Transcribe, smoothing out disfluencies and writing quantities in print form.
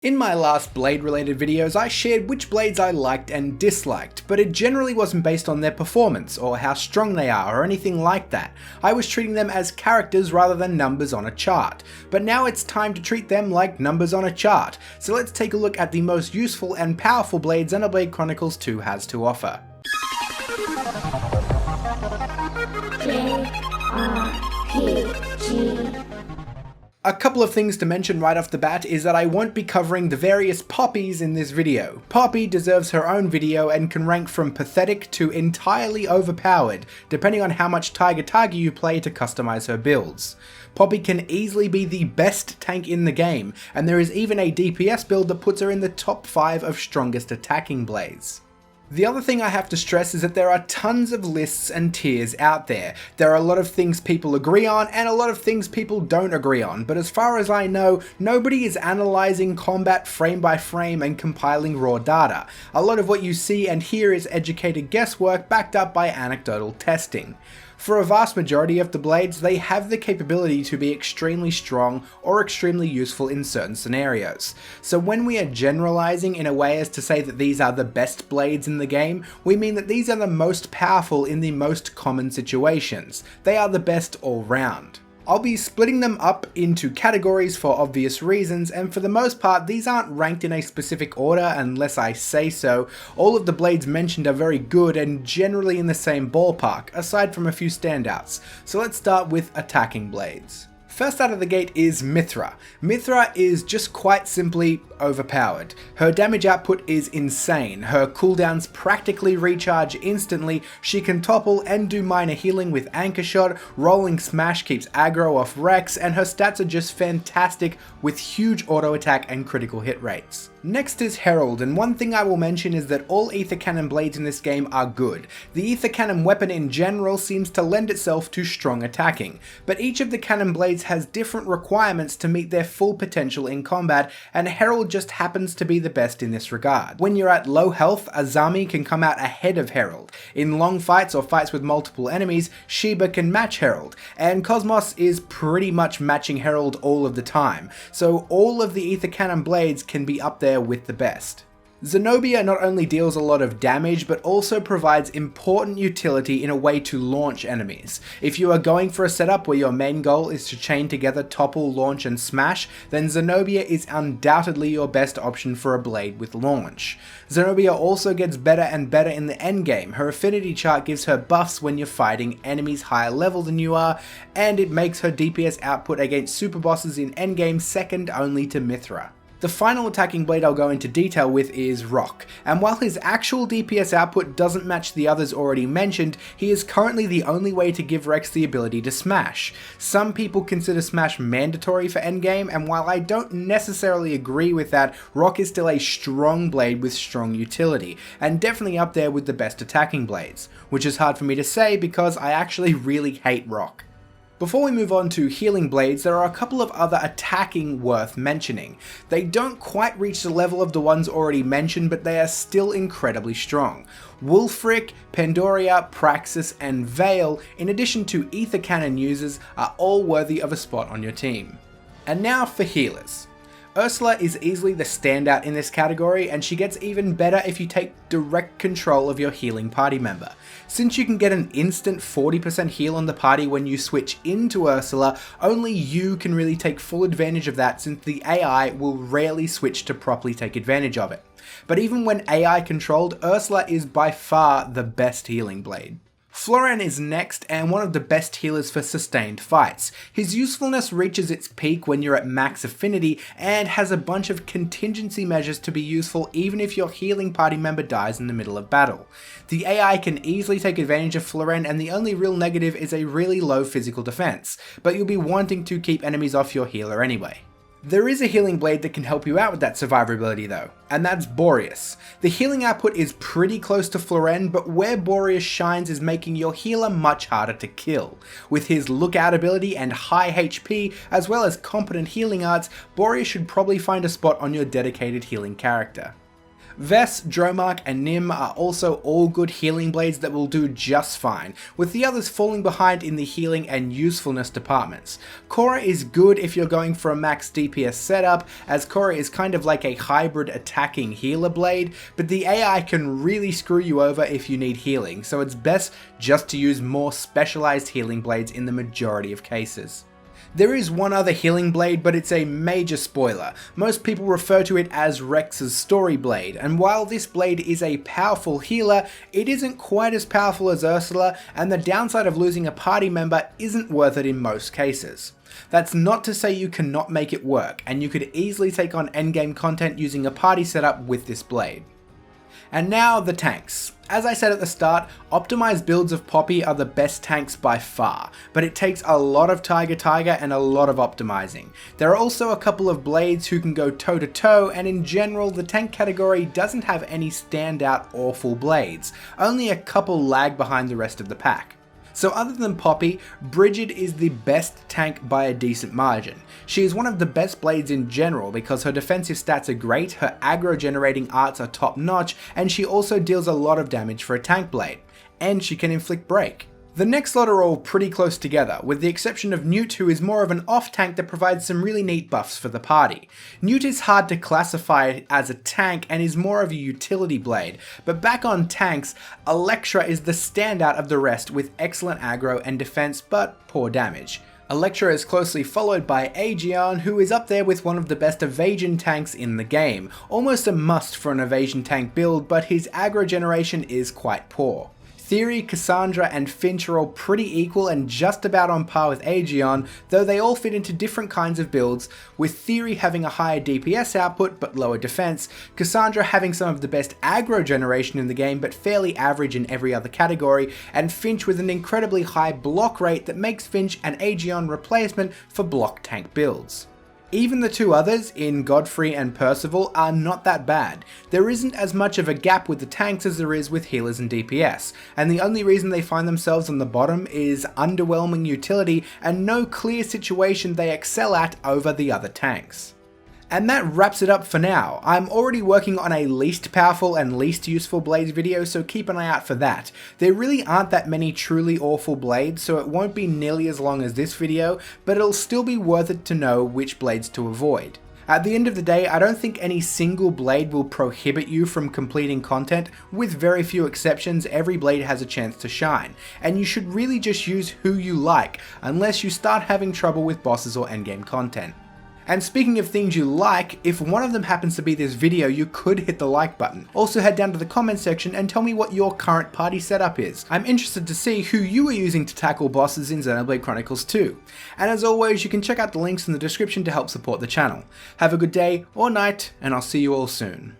In my last blade related videos I shared which blades I liked and disliked, but it generally wasn't based on their performance or how strong they are or anything like that. I was treating them as characters rather than numbers on a chart. But now it's time to treat them like numbers on a chart, so let's take a look at the most useful and powerful blades Xenoblade Chronicles 2 has to offer. A couple of things to mention right off the bat is that I won't be covering the various Poppies in this video. Poppy deserves her own video and can rank from pathetic to entirely overpowered, depending on how much Tiger you play to customize her builds. Poppy can easily be the best tank in the game, and there is even a DPS build that puts her in the top 5 of strongest attacking blades. The other thing I have to stress is that there are tons of lists and tiers out there. There are a lot of things people agree on and a lot of things people don't agree on, but as far as I know, nobody is analysing combat frame by frame and compiling raw data. A lot of what you see and hear is educated guesswork backed up by anecdotal testing. For a vast majority of the blades, they have the capability to be extremely strong or extremely useful in certain scenarios. So when we are generalizing in a way as to say that these are the best blades in the game, we mean that these are the most powerful in the most common situations. They are the best all round. I'll be splitting them up into categories for obvious reasons, and for the most part these aren't ranked in a specific order unless I say so. All of the blades mentioned are very good and generally in the same ballpark, aside from a few standouts. So let's start with attacking blades. First out of the gate is Mithra. Mithra is just quite simply overpowered. Her damage output is insane, her cooldowns practically recharge instantly, she can topple and do minor healing with Anchor Shot, Rolling Smash keeps aggro off Rex, and her stats are just fantastic with huge auto attack and critical hit rates. Next is Herald, and one thing I will mention is that all Ether Cannon blades in this game are good. The Ether Cannon weapon in general seems to lend itself to strong attacking, but each of the cannon blades has different requirements to meet their full potential in combat, and Herald just happens to be the best in this regard. When you're at low health, Azami can come out ahead of Herald. In long fights or fights with multiple enemies, Sheba can match Herald, and Cosmos is pretty much matching Herald all of the time, so all of the Ether Cannon blades can be up there with the best. Zenobia not only deals a lot of damage, but also provides important utility in a way to launch enemies. If you are going for a setup where your main goal is to chain together topple, launch and smash, then Zenobia is undoubtedly your best option for a blade with launch. Zenobia also gets better and better in the endgame. Her affinity chart gives her buffs when you're fighting enemies higher level than you are, and it makes her DPS output against super bosses in endgame second only to Mithra. The final attacking blade I'll go into detail with is Rock, and while his actual DPS output doesn't match the others already mentioned, he is currently the only way to give Rex the ability to smash. Some people consider smash mandatory for endgame, and while I don't necessarily agree with that, Rock is still a strong blade with strong utility, and definitely up there with the best attacking blades, which is hard for me to say because I actually really hate Rock. Before we move on to healing blades, there are a couple of other attacking worth mentioning. They don't quite reach the level of the ones already mentioned, but they are still incredibly strong. Wulfric, Pandoria, Praxis, and Vale, in addition to Ether Cannon users, are all worthy of a spot on your team. And now for healers. Ursula is easily the standout in this category, and she gets even better if you take direct control of your healing party member. Since you can get an instant 40% heal on the party when you switch into Ursula, only you can really take full advantage of that since the AI will rarely switch to properly take advantage of it. But even when AI controlled, Ursula is by far the best healing blade. Florin is next and one of the best healers for sustained fights. His usefulness reaches its peak when you're at max affinity and has a bunch of contingency measures to be useful even if your healing party member dies in the middle of battle. The AI can easily take advantage of Florin, and the only real negative is a really low physical defense, but you'll be wanting to keep enemies off your healer anyway. There is a healing blade that can help you out with that survivability though, and that's Boreas. The healing output is pretty close to Florin, but where Boreas shines is making your healer much harder to kill. With his lookout ability and high HP, as well as competent healing arts, Boreas should probably find a spot on your dedicated healing character. Vess, Dromark, and Nim are also all good healing blades that will do just fine, with the others falling behind in the healing and usefulness departments. Korra is good if you're going for a max DPS setup, as Korra is kind of like a hybrid attacking healer blade, but the AI can really screw you over if you need healing, so it's best just to use more specialized healing blades in the majority of cases. There is one other healing blade, but it's a major spoiler. Most people refer to it as Rex's story blade, and while this blade is a powerful healer, it isn't quite as powerful as Ursula, and the downside of losing a party member isn't worth it in most cases. That's not to say you cannot make it work, and you could easily take on endgame content using a party setup with this blade. And now the tanks. As I said at the start, optimized builds of Poppy are the best tanks by far, but it takes a lot of Tiger and a lot of optimizing. There are also a couple of blades who can go toe to toe, and in general the tank category doesn't have any standout awful blades, only a couple lag behind the rest of the pack. So other than Poppy, Brigid is the best tank by a decent margin. She is one of the best blades in general because her defensive stats are great, her aggro generating arts are top notch, and she also deals a lot of damage for a tank blade. And she can inflict break. The next lot are all pretty close together, with the exception of Newt, who is more of an off tank that provides some really neat buffs for the party. Newt is hard to classify as a tank and is more of a utility blade, but back on tanks, Electra is the standout of the rest with excellent aggro and defense but poor damage. Electra is closely followed by Aegeon, who is up there with one of the best evasion tanks in the game, almost a must for an evasion tank build, but his aggro generation is quite poor. Theory, Cassandra, and Finch are all pretty equal and just about on par with Aegeon, though they all fit into different kinds of builds, with Theory having a higher DPS output but lower defense, Cassandra having some of the best aggro generation in the game but fairly average in every other category, and Finch with an incredibly high block rate that makes Finch an Aegeon replacement for block tank builds. Even the two others, in Godfrey and Percival, are not that bad. There isn't as much of a gap with the tanks as there is with healers and DPS, and the only reason they find themselves on the bottom is underwhelming utility and no clear situation they excel at over the other tanks. And that wraps it up for now. I'm already working on a least powerful and least useful blades video, so keep an eye out for that. There really aren't that many truly awful blades, so it won't be nearly as long as this video, but it'll still be worth it to know which blades to avoid. At the end of the day, I don't think any single blade will prohibit you from completing content. With very few exceptions, every blade has a chance to shine, and you should really just use who you like, unless you start having trouble with bosses or endgame content. And speaking of things you like, if one of them happens to be this video, you could hit the like button. Also head down to the comment section and tell me what your current party setup is. I'm interested to see who you are using to tackle bosses in Xenoblade Chronicles 2. And as always, you can check out the links in the description to help support the channel. Have a good day or night, and I'll see you all soon.